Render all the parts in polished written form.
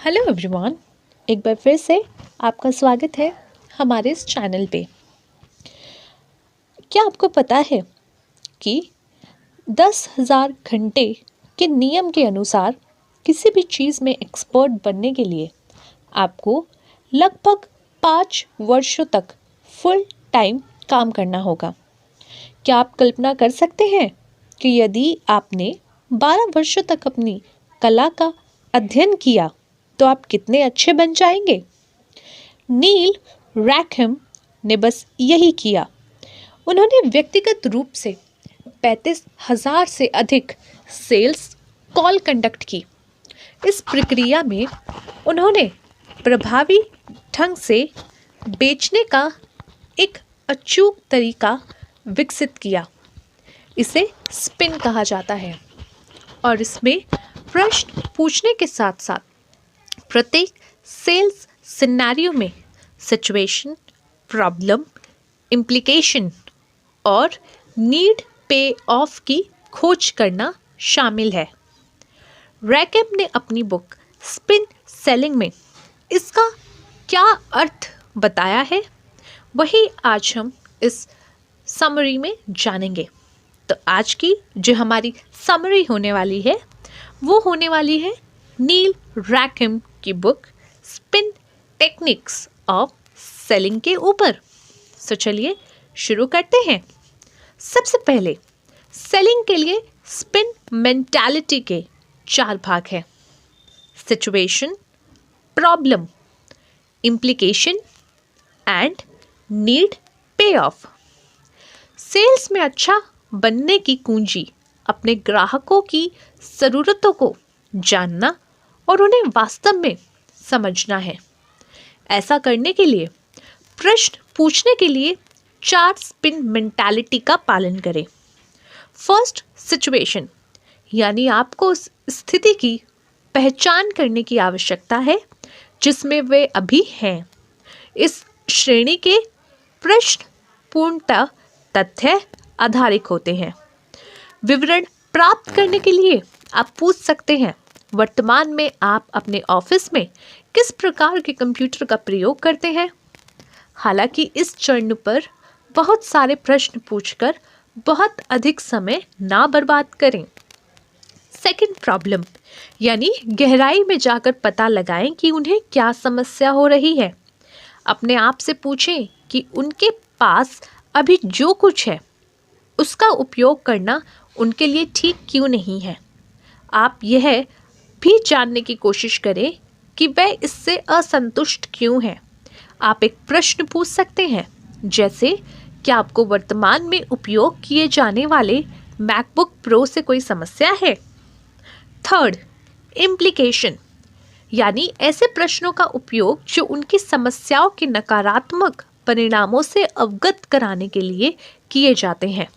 Hello everyone, एक बार फिर से आपका स्वागत है हमारे इस चैनल पे। क्या आपको पता है कि 10,000 घंटे के नियम के अनुसार किसी भी चीज़ में एक्सपर्ट बनने के लिए आपको लगभग 5 वर्षों तक फुल टाइम काम करना होगा। क्या आप कल्पना कर सकते हैं कि यदि आपने 12 वर्षों तक अपनी कला का अध्ययन किया तो आप कितने अच्छे बन जाएंगे। नील रैकहम ने बस यही किया। उन्होंने व्यक्तिगत रूप से 35,000 से अधिक सेल्स कॉल कंडक्ट की। इस प्रक्रिया में उन्होंने प्रभावी ढंग से बेचने का एक अचूक तरीका विकसित किया। इसे स्पिन कहा जाता है और इसमें प्रश्न पूछने के साथ साथ प्रत्येक सेल्स सिनेरियो में सिचुएशन, प्रॉब्लम, इम्प्लीकेशन और नीड पे ऑफ की खोज करना शामिल है। रैकहम ने अपनी बुक स्पिन सेलिंग में इसका क्या अर्थ बताया है, वही आज हम इस समरी में जानेंगे। तो आज की जो हमारी समरी होने वाली है वो होने वाली है नील रैकहम की book spin techniques of selling के ऊपर। तो चलिए शुरू करते हैं। सबसे पहले सेलिंग के लिए स्पिन मेंटालिटी के 4 भाग हैं: situation, problem, implication and need पे ऑफ। सेल्स में अच्छा बनने की कुंजी अपने ग्राहकों की ज़रूरतों को जानना और उन्हें वास्तव में समझना है। ऐसा करने के लिए प्रश्न पूछने के लिए 4 स्पिन मेंटालिटी का पालन करें। फर्स्ट, सिचुएशन, यानी आपको उस स्थिति की पहचान करने की आवश्यकता है जिसमें वे अभी हैं। इस श्रेणी के प्रश्न पूर्णतः तथ्य आधारित होते हैं। विवरण प्राप्त करने के लिए आप पूछ सकते हैं, वर्तमान में आप अपने ऑफिस में किस प्रकार के कंप्यूटर का प्रयोग करते हैं। हालांकि इस चरण पर बहुत सारे प्रश्न पूछकर बहुत अधिक समय ना बर्बाद करें। सेकंड, प्रॉब्लम, यानी गहराई में जाकर पता लगाएं कि उन्हें क्या समस्या हो रही है। अपने आप से पूछें कि उनके पास अभी जो कुछ है उसका उपयोग करना उनके लिए ठीक क्यों नहीं है। आप यह भी जानने की कोशिश करें कि वह इससे असंतुष्ट क्यों हैं। आप एक प्रश्न पूछ सकते हैं, जैसे क्या आपको वर्तमान में उपयोग किए जाने वाले मैकबुक प्रो से कोई समस्या है। थर्ड, इम्प्लीकेशन, यानी ऐसे प्रश्नों का उपयोग जो उनकी समस्याओं के नकारात्मक परिणामों से अवगत कराने के लिए किए जाते हैं।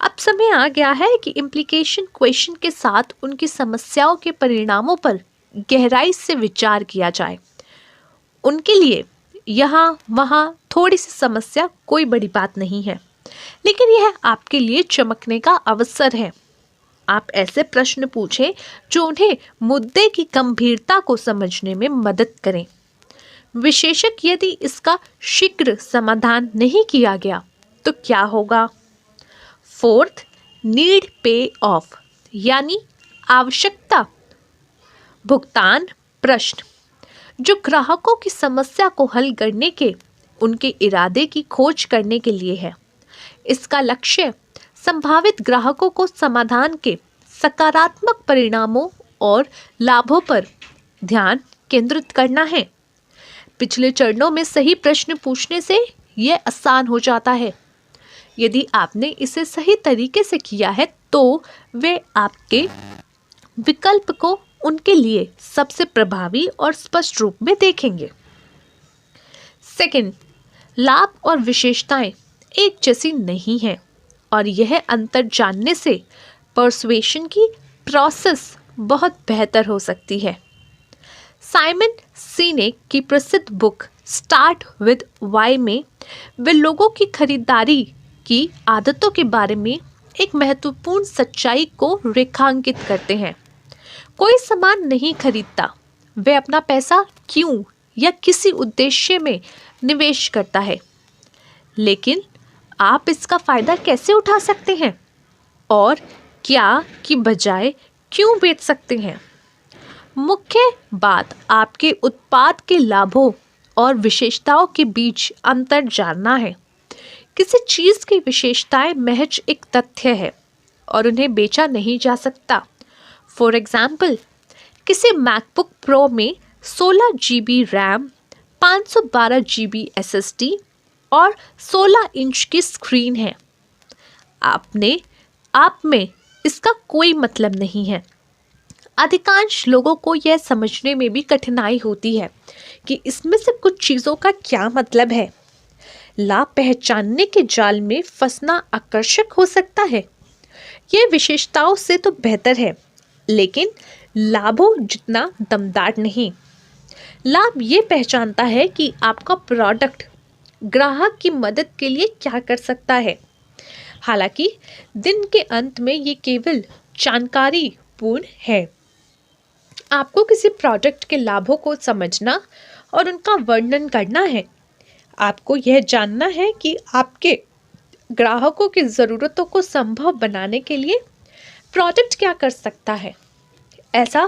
अब समय आ गया है कि इम्प्लीकेशन क्वेश्चन के साथ उनकी समस्याओं के परिणामों पर गहराई से विचार किया जाए। उनके लिए यहाँ वहाँ थोड़ी सी समस्या कोई बड़ी बात नहीं है, लेकिन यह आपके लिए चमकने का अवसर है। आप ऐसे प्रश्न पूछें जो उन्हें मुद्दे की गंभीरता को समझने में मदद करें। विशेषक यदि इसका शीघ्र समाधान नहीं किया गया तो क्या होगा। फोर्थ, नीड पे ऑफ, यानी आवश्यकता भुगतान प्रश्न, जो ग्राहकों की समस्या को हल करने के उनके इरादे की खोज करने के लिए है। इसका लक्ष्य संभावित ग्राहकों को समाधान के सकारात्मक परिणामों और लाभों पर ध्यान केंद्रित करना है। पिछले चरणों में सही प्रश्न पूछने से यह आसान हो जाता है। यदि आपने इसे सही तरीके से किया है तो वे आपके विकल्प को उनके लिए सबसे प्रभावी और स्पष्ट रूप में देखेंगे। सेकंड, लाभ और विशेषताएं एक जैसी नहीं हैं और यह अंतर जानने से पर्सुएशन की प्रोसेस बहुत बेहतर हो सकती है। साइमन सिनेक की प्रसिद्ध बुक स्टार्ट विद वाई में वे लोगों की खरीदारी की आदतों के बारे में एक महत्वपूर्ण सच्चाई को रेखांकित करते हैं। कोई सामान नहीं खरीदता वह अपना पैसा क्यों या किसी उद्देश्य में निवेश करता है, लेकिन आप इसका फायदा कैसे उठा सकते हैं और क्या की बजाय क्यों बेच सकते हैं। मुख्य बात आपके उत्पाद के लाभों और विशेषताओं के बीच अंतर जानना है। किसी चीज़ की विशेषताएं महज एक तथ्य है और उन्हें बेचा नहीं जा सकता। फॉर एग्जाम्पल, किसी मैकबुक प्रो में 16 GB रैम, 512 GB SSD और 16 इंच की स्क्रीन है। आप में इसका कोई मतलब नहीं है। अधिकांश लोगों को यह समझने में भी कठिनाई होती है कि इसमें से कुछ चीज़ों का क्या मतलब है। लाभ पहचानने के जाल में फंसना आकर्षक हो सकता है। यह विशेषताओं से तो बेहतर है, लेकिन लाभों जितना दमदार नहीं। लाभ ये पहचानता है कि आपका प्रोडक्ट ग्राहक की मदद के लिए क्या कर सकता है। हालांकि दिन के अंत में ये केवल जानकारी पूर्ण है। आपको किसी प्रोडक्ट के लाभों को समझना और उनका वर्णन करना है। आपको यह जानना है कि आपके ग्राहकों की ज़रूरतों को संभव बनाने के लिए प्रोडक्ट क्या कर सकता है। ऐसा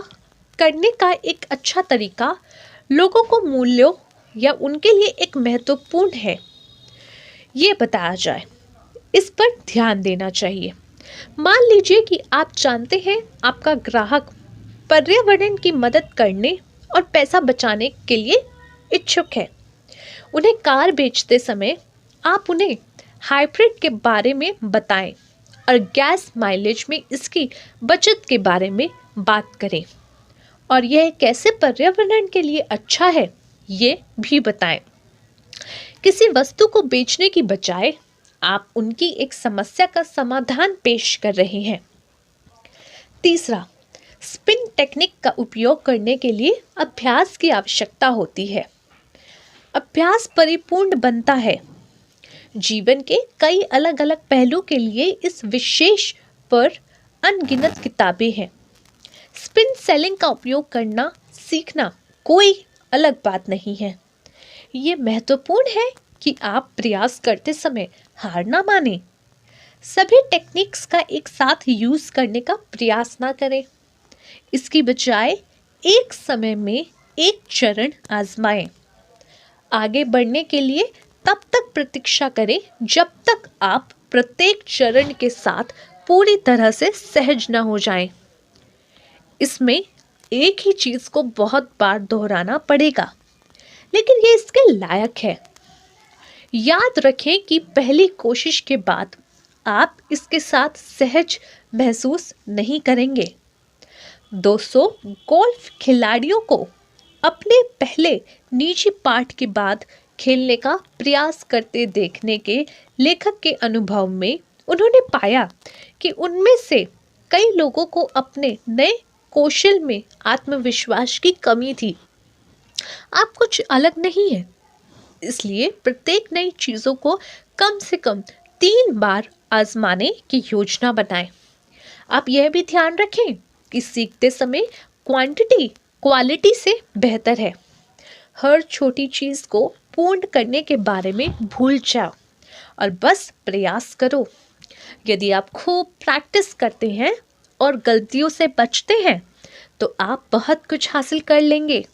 करने का एक अच्छा तरीका लोगों को मूल्यों या उनके लिए एक महत्वपूर्ण है ये बताया जाए। इस पर ध्यान देना चाहिए। मान लीजिए कि आप जानते हैं आपका ग्राहक पर्यावरण की मदद करने और पैसा बचाने के लिए इच्छुक है। उन्हें कार बेचते समय आप उन्हें हाइब्रिड के बारे में बताएं और गैस माइलेज में इसकी बचत के बारे में बात करें और यह कैसे पर्यावरण के लिए अच्छा है ये भी बताएं। किसी वस्तु को बेचने की बजाय आप उनकी एक समस्या का समाधान पेश कर रहे हैं। तीसरा, स्पिन टेक्निक का उपयोग करने के लिए अभ्यास की आवश्यकता होती है। अभ्यास परिपूर्ण बनता है। जीवन के कई अलग अलग पहलू के लिए इस विशेष पर अनगिनत किताबें हैं। स्पिन सेलिंग का उपयोग करना सीखना कोई अलग बात नहीं है। ये महत्वपूर्ण है कि आप प्रयास करते समय हार ना मानें। सभी टेक्निक्स का एक साथ यूज करने का प्रयास ना करें। इसकी बजाय एक समय में एक चरण आजमाएं। आगे बढ़ने के लिए तब तक प्रतीक्षा करें जब तक आप प्रत्येक चरण के साथ पूरी तरह से सहज न हो जाएं। इसमें एक ही चीज को बहुत बार दोहराना पड़ेगा, लेकिन ये इसके लायक है। याद रखें कि पहली कोशिश के बाद आप इसके साथ सहज महसूस नहीं करेंगे। दोस्तों, गोल्फ खिलाड़ियों को अपने पहले निजी पाठ के बाद खेलने का प्रयास करते देखने के लेखक के अनुभव में उन्होंने पाया कि उनमें से कई लोगों को अपने नए कौशल में आत्मविश्वास की कमी थी। आप कुछ अलग नहीं है, इसलिए प्रत्येक नई चीज़ों को कम से कम 3 बार आजमाने की योजना बनाएं। आप यह भी ध्यान रखें कि सीखते समय क्वांटिटी क्वालिटी से बेहतर है। हर छोटी चीज़ को पूर्ण करने के बारे में भूल जाओ और बस प्रयास करो। यदि आप खूब प्रैक्टिस करते हैं और गलतियों से बचते हैं तो आप बहुत कुछ हासिल कर लेंगे।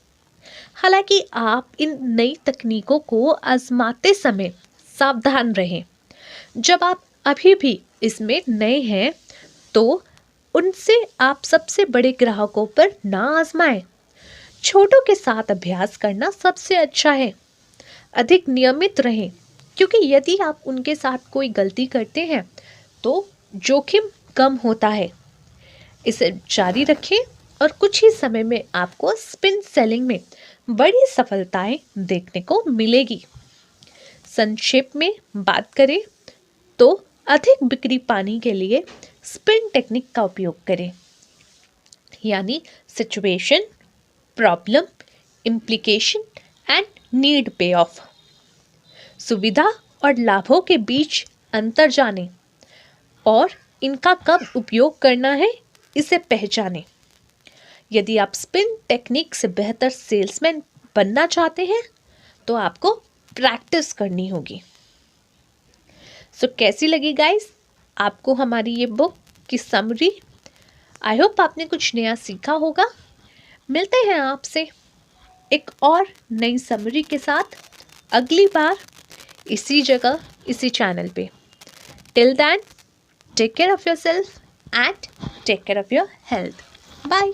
हालांकि आप इन नई तकनीकों को आजमाते समय सावधान रहें। जब आप अभी भी इसमें नए हैं तो उनसे आप सबसे बड़े ग्राहकों पर ना आजमाएं। छोटों के साथ अभ्यास करना सबसे अच्छा है। अधिक नियमित रहें, क्योंकि यदि आप उनके साथ कोई गलती करते हैं तो जोखिम कम होता है। इसे जारी रखें और कुछ ही समय में आपको स्पिन सेलिंग में बड़ी सफलताएं देखने को मिलेगी। संक्षेप में बात करें तो अधिक बिक्री पाने के लिए स्पिन टेक्निक का उपयोग करें, यानी situation, problem, implication and need पे ऑफ। सुविधा और लाभों के बीच अंतर जानें और इनका कब उपयोग करना है इसे पहचानें। यदि आप स्पिन टेक्निक से बेहतर सेल्समैन बनना चाहते हैं तो आपको प्रैक्टिस करनी होगी। सो कैसी लगी गाइस आपको हमारी ये बुक की समरी? आई होप आपने कुछ नया सीखा होगा। मिलते हैं आपसे एक और नई समरी के साथ अगली बार इसी जगह इसी चैनल पे। Till then take care of yourself and take care of your health. Bye.